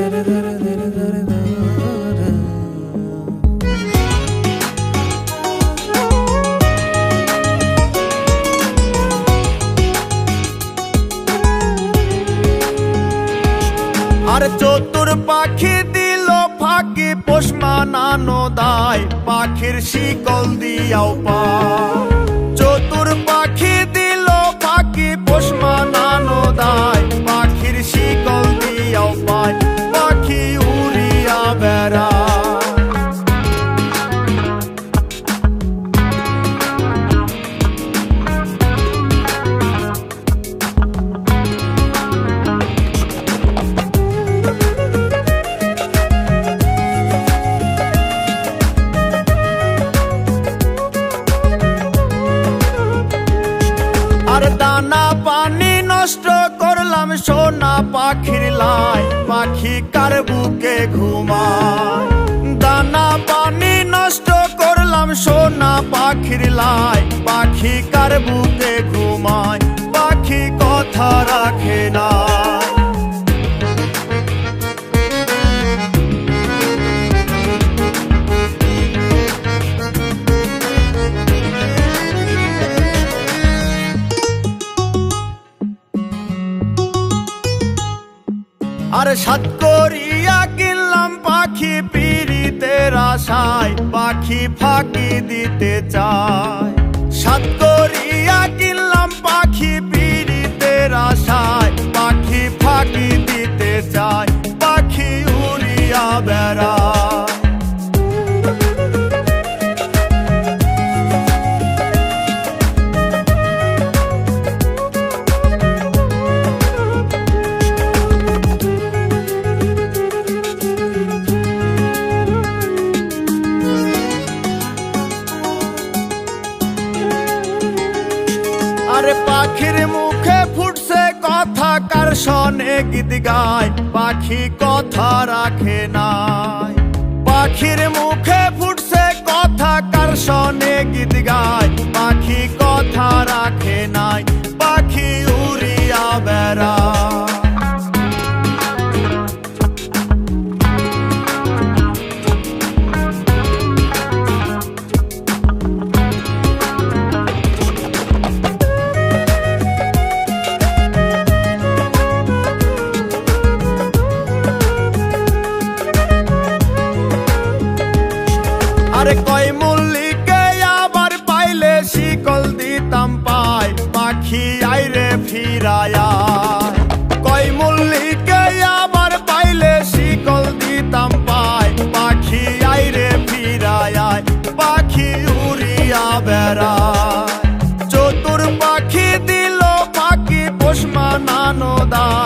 আর চতুর পাখি দিল ফাঁকি পোষ মানানো দায়, পাখির শিকল দিয়াও পায়। চতুর পাখি দিল ফাঁকি পোষ মানানো দায়, পাখির শিকল দিয়াও পায়, পাখি উড়িয়া বেড়ায়। আর দানা পানি নষ্ট করলাম সোনা পাখির লাই, পাখি কার বুকে ঘুমায়। দানা পানি নষ্ট করলাম সোনা পাখির লাই, পাখি কার বুকে ঘুমায়, পাখি কথা রাখে না। আর সাত করিয়া কিনলাম পাখি পীড়িতের আশায়, পাখি ফাঁকি দিতে চায়। সাত করিয়া কিনলাম পাখি পীড়িতের আশায়, পাখি ফাঁকি দিতে চায়, পাখি উড়িয়া বেড়ায়। আরে পাখির মুখে ফুটছে কথা, কার শোনে গীত গায়, পাখি কথা রাখে নাই। পাখির মুখে ফুটছে কথা, কার শোনে গীত গায়, পাখি কথা রাখে নাই, পাখি উড়িয়া বেড়ায়। আরে কয় মল্লিকে আবার পাইলে শিকল দিতাম পায়, পাখি আইরে ফিরায়া। কয় মল্লিকে আবার পাইলে শিকল দিতাম পায়, পাখি আইরে ফিরায়া, পাখি উড়িয়া বেড়ায়। চতুর পাখি দিল ফাঁকি পোষ মানানো দায়।